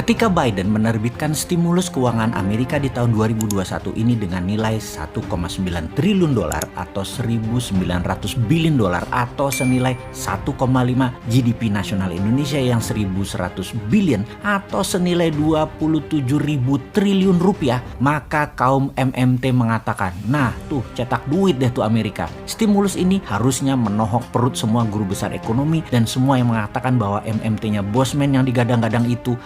Ketika Biden menerbitkan stimulus keuangan Amerika di tahun 2021 ini dengan nilai 1,9 triliun dolar atau 1.900 billion dolar atau senilai 1,5 GDP nasional Indonesia yang 1.100 billion atau senilai 27.000 triliun rupiah, maka kaum MMT mengatakan, nah tuh cetak duit deh tuh Amerika. Stimulus ini harusnya menohok perut semua guru besar ekonomi dan semua yang mengatakan bahwa MMT-nya bosman yang digadang-gadang itu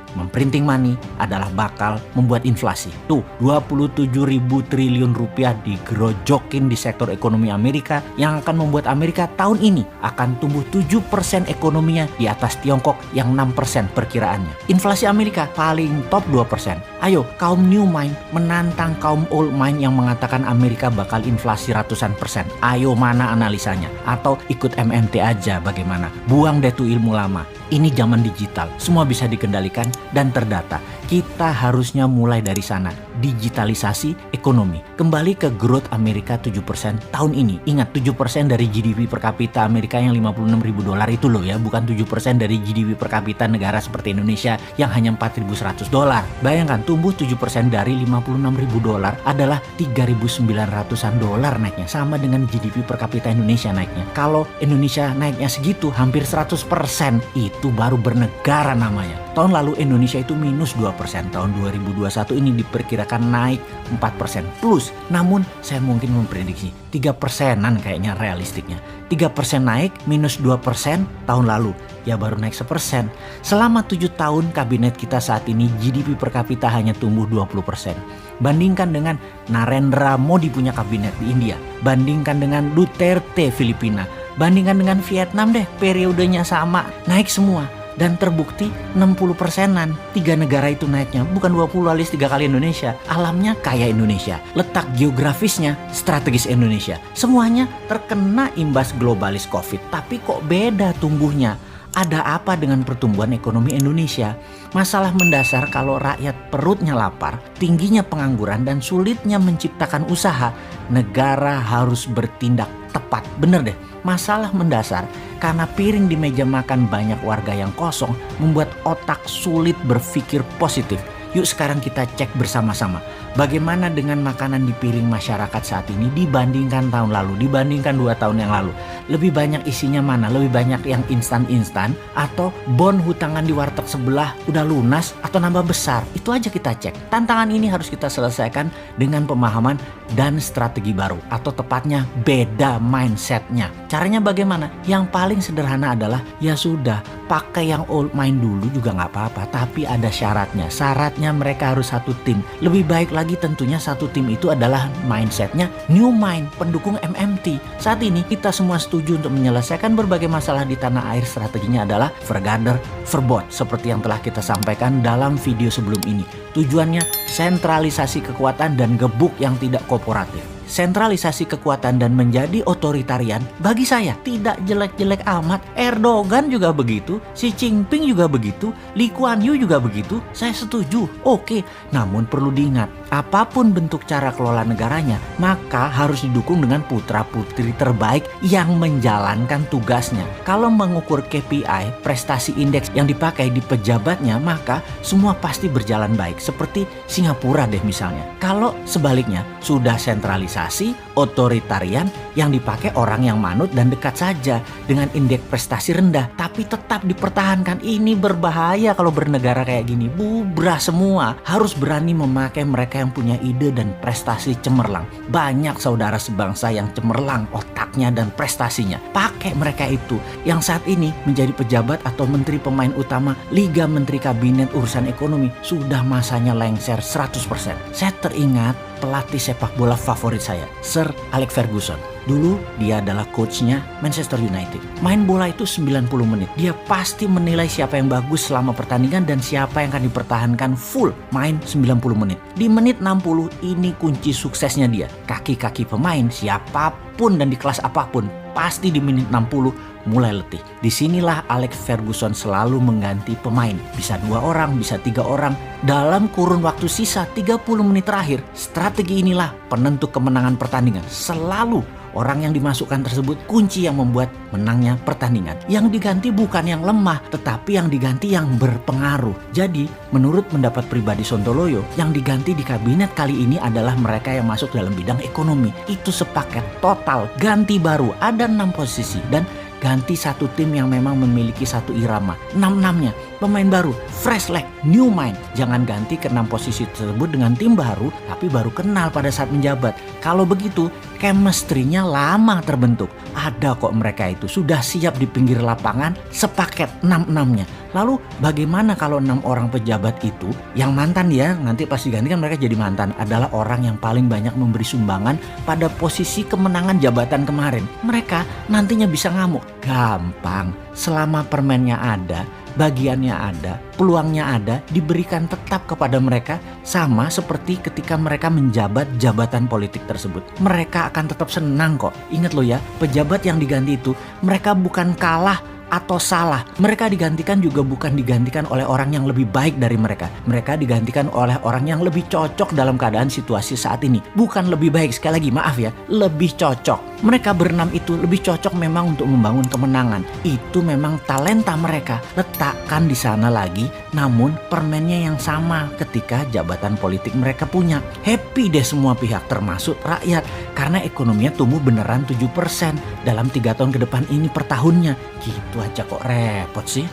printing money adalah bakal membuat inflasi. Tuh 27.000 triliun rupiah digerojokin di sektor ekonomi Amerika yang akan membuat Amerika tahun ini akan tumbuh 7% ekonominya di atas Tiongkok yang 6% perkiraannya. Inflasi Amerika paling top 2%. Ayo kaum new mind menantang kaum old mind yang mengatakan Amerika bakal inflasi ratusan persen. Ayo mana analisanya? Atau ikut MMT aja bagaimana? Buang deh tuh ilmu lama. Ini zaman digital, semua bisa dikendalikan dan terdata. Kita harusnya mulai dari sana, digitalisasi ekonomi. Kembali ke growth Amerika 7% tahun ini. Ingat 7% dari GDP per kapita Amerika yang 56.000 dolar itu loh ya, bukan 7% dari GDP per kapita negara seperti Indonesia yang hanya 4.100 dolar. Bayangkan tumbuh 7% dari 56.000 dolar adalah 3.900-an dolar naiknya, sama dengan GDP per kapita Indonesia naiknya. Kalau Indonesia naiknya segitu, hampir 100%, itu baru bernegara namanya. Tahun lalu Indonesia itu minus 2%, tahun 2021 ini diperkirakan naik 4% plus. Namun saya mungkin memprediksi 3%-an kayaknya realistiknya. 3% naik minus 2% tahun lalu, ya baru naik 1%. Selama 7 tahun kabinet kita saat ini GDP per kapita hanya tumbuh 20%. Bandingkan dengan Narendra Modi punya kabinet di India, bandingkan dengan Duterte Filipina, bandingkan dengan Vietnam deh, periodenya sama, naik semua. Dan terbukti 60%-an 3 negara itu naiknya, bukan 20 alias 3 kali Indonesia. Alamnya kaya Indonesia, letak geografisnya strategis Indonesia. Semuanya terkena imbas globalis COVID, tapi kok beda tumbuhnya? Ada apa dengan pertumbuhan ekonomi Indonesia? Masalah mendasar kalau rakyat perutnya lapar, tingginya pengangguran dan sulitnya menciptakan usaha, negara harus bertindak tepat. Bener deh, masalah mendasar karena piring di meja makan banyak warga yang kosong membuat otak sulit berpikir positif. Yuk sekarang kita cek bersama-sama. Bagaimana dengan makanan di piring masyarakat saat ini dibandingkan tahun lalu, dibandingkan 2 tahun yang lalu? Lebih banyak isinya mana? Lebih banyak yang instan-instan atau bon hutangan di warteg sebelah udah lunas atau nambah besar? Itu aja kita cek. Tantangan ini harus kita selesaikan dengan pemahaman dan strategi baru, atau tepatnya beda mindsetnya. Caranya bagaimana? Yang paling sederhana adalah ya sudah, pakai yang old mind dulu juga nggak apa-apa, tapi ada syaratnya. Syaratnya mereka harus satu tim. Lebih baik lagi tentunya satu tim itu adalah mindsetnya new mind, pendukung MMT. Saat ini kita semua setuju untuk menyelesaikan berbagai masalah di tanah air. Strateginya adalah Vergader Verbod, seperti yang telah kita sampaikan dalam video sebelum ini. Tujuannya sentralisasi kekuatan dan gebuk yang tidak kooperatif. Sentralisasi kekuatan dan menjadi otoritarian bagi saya tidak jelek-jelek amat. Erdogan juga begitu, Xi Jinping juga begitu, Lee Kuan Yew juga begitu. Saya setuju. Oke, namun perlu diingat, apapun bentuk cara kelola negaranya, maka harus didukung dengan putra-putri terbaik yang menjalankan tugasnya. Kalau mengukur KPI, prestasi indeks yang dipakai di pejabatnya, maka semua pasti berjalan baik. Seperti Singapura deh misalnya. Kalau sebaliknya, sudah sentralisasi, otoritarian yang dipakai orang yang manut dan dekat saja dengan indeks prestasi rendah, tapi tetap dipertahankan. Ini berbahaya kalau bernegara kayak gini. Bubrah semua. Harus berani memakai mereka yang punya ide dan prestasi cemerlang. Banyak saudara sebangsa yang cemerlang otaknya dan prestasinya. Pakai mereka itu yang saat ini menjadi pejabat atau menteri pemain utama Liga Menteri Kabinet Urusan Ekonomi. Sudah masanya lengser 100%. Saya teringat pelatih sepak bola favorit saya, Sir Alex Ferguson. Dulu dia adalah coachnya Manchester United. Main bola itu 90 menit. Dia pasti menilai siapa yang bagus selama pertandingan dan siapa yang akan dipertahankan full main 90 menit. Di menit 60 ini kunci suksesnya dia. Kaki-kaki pemain siapapun dan di kelas apapun pasti di menit 60 mulai letih. Disinilah Alex Ferguson selalu mengganti pemain. Bisa 2 orang, bisa 3 orang. Dalam kurun waktu sisa 30 menit terakhir, strategi inilah penentu kemenangan pertandingan. Selalu Orang yang dimasukkan tersebut kunci yang membuat menangnya pertandingan. Yang diganti bukan yang lemah, tetapi yang diganti yang berpengaruh. Jadi, menurut pendapat pribadi Sontoloyo, yang diganti di kabinet kali ini adalah mereka yang masuk dalam bidang ekonomi. Itu sepaket total, ganti baru, ada 6 posisi dan ganti satu tim yang memang memiliki satu irama. 6-6-nya pemain baru, fresh leg, new mind. Jangan ganti ke 6 posisi tersebut dengan tim baru tapi baru kenal pada saat menjabat. Kalau begitu chemistry-nya lama terbentuk. Ada kok mereka itu sudah siap di pinggir lapangan sepaket 6-6-nya. Lalu bagaimana kalau 6 orang pejabat itu yang mantan ya, nanti pas digantikan mereka jadi mantan, adalah orang yang paling banyak memberi sumbangan pada posisi kemenangan jabatan kemarin. Mereka nantinya bisa ngamuk. Gampang, selama permennya ada, bagiannya ada, peluangnya ada, diberikan tetap kepada mereka sama seperti ketika mereka menjabat jabatan politik tersebut. Mereka akan tetap senang kok. Ingat loh ya, pejabat yang diganti itu mereka bukan kalah atau salah. Mereka digantikan juga bukan digantikan oleh orang yang lebih baik dari mereka. Mereka digantikan oleh orang yang lebih cocok dalam keadaan situasi saat ini. Bukan lebih baik, sekali lagi maaf ya, lebih cocok. Mereka berenam itu lebih cocok memang untuk membangun kemenangan. Itu memang talenta mereka. Letakkan di sana lagi, namun permennya yang sama ketika jabatan politik mereka punya. Happy deh semua pihak termasuk rakyat karena ekonominya tumbuh beneran 7% dalam 3 tahun ke depan ini per tahunnya. Gitu aja kok repot sih.